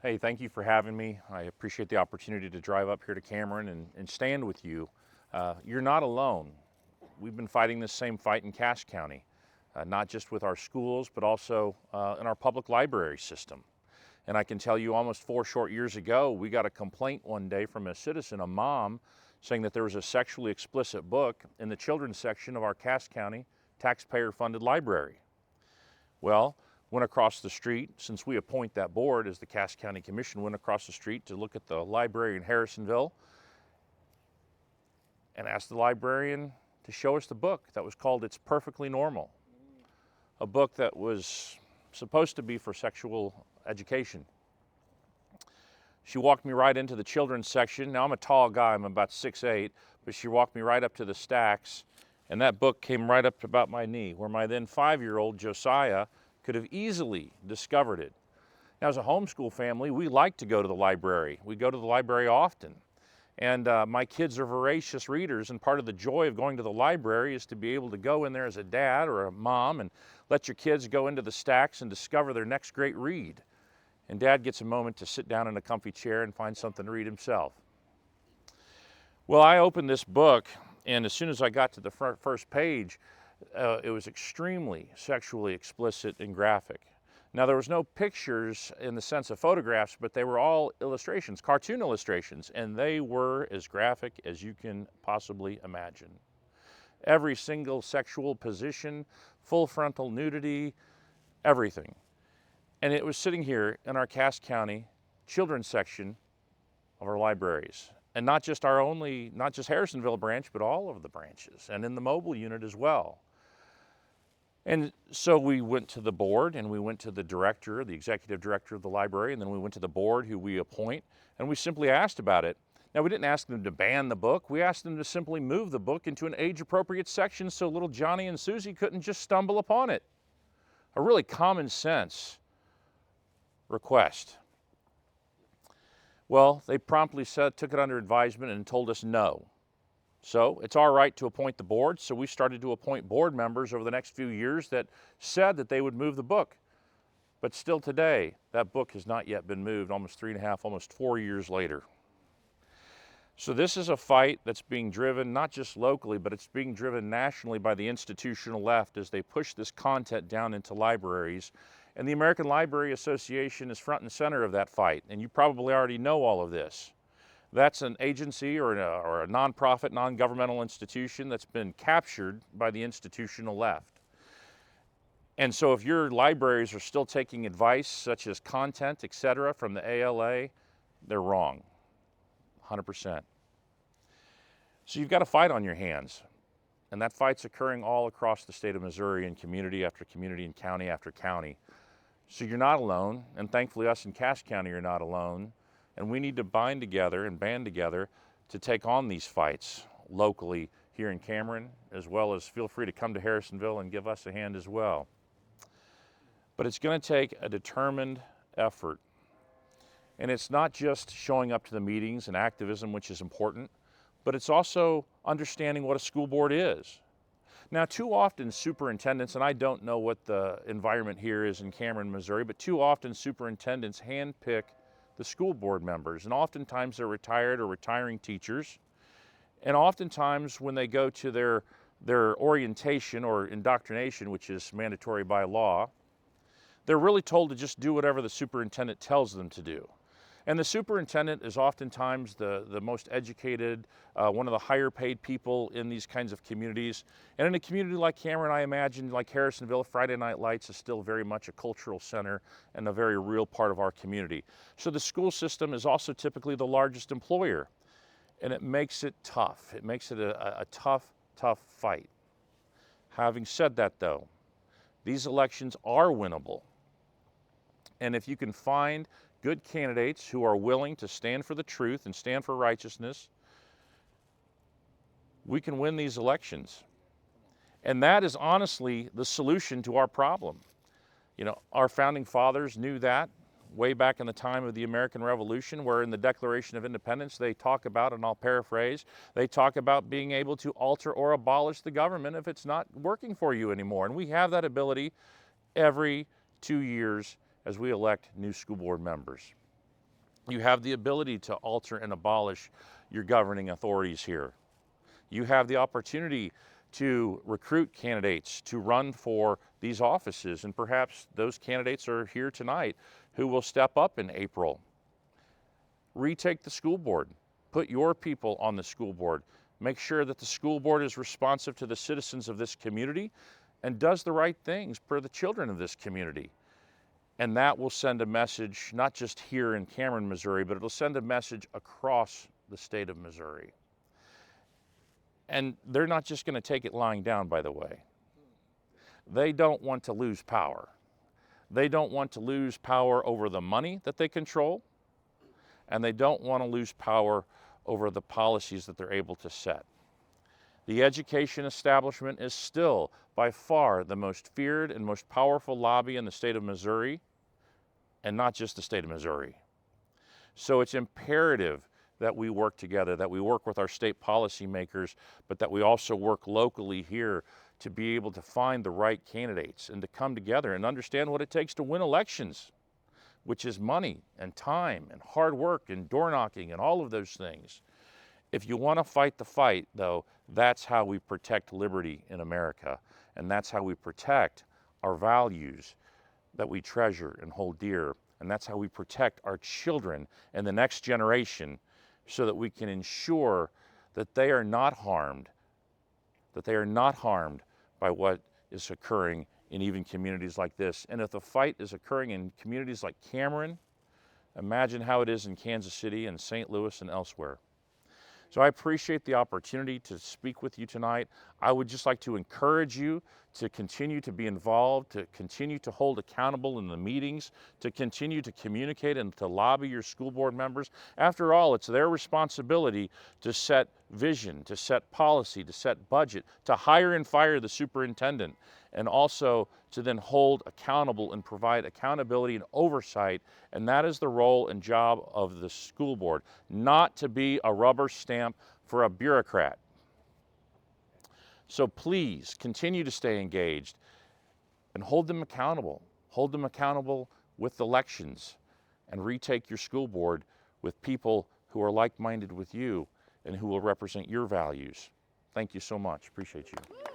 Hey, thank you for having me. I appreciate the opportunity to drive up here to Cameron and stand with you. You're not alone. We've been fighting this same fight in Cache County, not just with our schools, but also in our public library system. And I can tell you almost 4 short years ago, we got a complaint one day from a citizen, a mom, saying that there was a sexually explicit book in the children's section of our Cache County taxpayer-funded library. Well, went across the street, since we appoint that board as the Cache County Commission, went across the street to look at the library in Harrisonville and asked the librarian to show us the book that was called It's Perfectly Normal, a book that was supposed to be for sexual education. She walked me right into the children's section. Now I'm a tall guy, I'm about 6'8", but she walked me right up to the stacks, and that book came right up to about my knee, where my then 5-year-old Josiah could have easily discovered it. Now, as a homeschool family, we like to go to the library. We go to the library often. And my kids are voracious readers, and part of the joy of going to the library is to be able to go in there as a dad or a mom and let your kids go into the stacks and discover their next great read. And dad gets a moment to sit down in a comfy chair and find something to read himself. Well, I opened this book, and as soon as I got to the first page, it was extremely sexually explicit and graphic. Now, there was no pictures in the sense of photographs, but they were all illustrations, cartoon illustrations, and they were as graphic as you can possibly imagine. Every single sexual position, full frontal nudity, everything. And it was sitting here in our Cache County children's section of our libraries. And not just Harrisonville branch, but all of the branches, and in the mobile unit as well. And so we went to the board, and we went to the director, the executive director of the library, and then we went to the board who we appoint, and we simply asked about it. Now, we didn't ask them to ban the book. We asked them to simply move the book into an age-appropriate section so little Johnny and Susie couldn't just stumble upon it. A really common sense request. Well, they promptly took it under advisement and told us no. So it's our right to appoint the board, so we started to appoint board members over the next few years that said that they would move the book. But still today, that book has not yet been moved, almost 3.5, almost 4 years later. So this is a fight that's being driven not just locally, but it's being driven nationally by the institutional left as they push this content down into libraries. And the American Library Association is front and center of that fight, and you probably already know all of this. That's an agency or a nonprofit, non-governmental institution that's been captured by the institutional left. And so if your libraries are still taking advice such as content, etc., from the ALA, they're wrong, 100%. So you've got a fight on your hands, and that fight's occurring all across the state of Missouri in community after community and county after county. So you're not alone, and thankfully us in Cache County are not alone. And we need to bind together and band together to take on these fights locally here in Cameron, as well as feel free to come to Harrisonville and give us a hand as well. But it's going to take a determined effort. And it's not just showing up to the meetings and activism, which is important, but it's also understanding what a school board is. Now, too often superintendents, and I don't know what the environment here is in Cameron, Missouri, but too often superintendents handpick the school board members, and oftentimes they're retired or retiring teachers. And oftentimes when they go to their orientation or indoctrination, which is mandatory by law, they're really told to just do whatever the superintendent tells them to do. And the superintendent is oftentimes the most educated, one of the higher paid people in these kinds of communities. And in a community like Cameron, I imagine, like Harrisonville, Friday Night Lights is still very much a cultural center and a very real part of our community. So the school system is also typically the largest employer, and it makes it tough. It makes it a tough fight. Having said that, though, these elections are winnable. And if you can find good candidates who are willing to stand for the truth and stand for righteousness, we can win these elections. And that is honestly the solution to our problem. You know, our founding fathers knew that way back in the time of the American Revolution, where in the Declaration of Independence they talk about, and I'll paraphrase, they talk about being able to alter or abolish the government if it's not working for you anymore. And we have that ability every 2 years as we elect new school board members. You have the ability to alter and abolish your governing authorities here. You have the opportunity to recruit candidates to run for these offices, and perhaps those candidates are here tonight who will step up in April. Retake the school board. Put your people on the school board. Make sure that the school board is responsive to the citizens of this community and does the right things for the children of this community. And that will send a message, not just here in Cameron, Missouri, but it'll send a message across the state of Missouri. And they're not just going to take it lying down, by the way. They don't want to lose power. They don't want to lose power over the money that they control, and they don't want to lose power over the policies that they're able to set. The education establishment is still by far the most feared and most powerful lobby in the state of Missouri, and not just the state of Missouri. So it's imperative that we work together, that we work with our state policymakers, but that we also work locally here to be able to find the right candidates and to come together and understand what it takes to win elections, which is money and time and hard work and door knocking and all of those things. If you want to fight the fight, though, that's how we protect liberty in America, and that's how we protect our values that we treasure and hold dear, and that's how we protect our children and the next generation so that we can ensure that they are not harmed, by what is occurring in even communities like this. And if the fight is occurring in communities like Cameron, imagine how it is in Kansas City and St. Louis and elsewhere. So I appreciate the opportunity to speak with you tonight. I would just like to encourage you to continue to be involved, to continue to hold accountable in the meetings, to continue to communicate and to lobby your school board members. After all, it's their responsibility to set vision, to set policy, to set budget, to hire and fire the superintendent, and also to then hold accountable and provide accountability and oversight. And that is the role and job of the school board, not to be a rubber stamp for a bureaucrat. So please continue to stay engaged and hold them accountable. Hold them accountable with elections, and retake your school board with people who are like-minded with you and who will represent your values. Thank you so much. Appreciate you.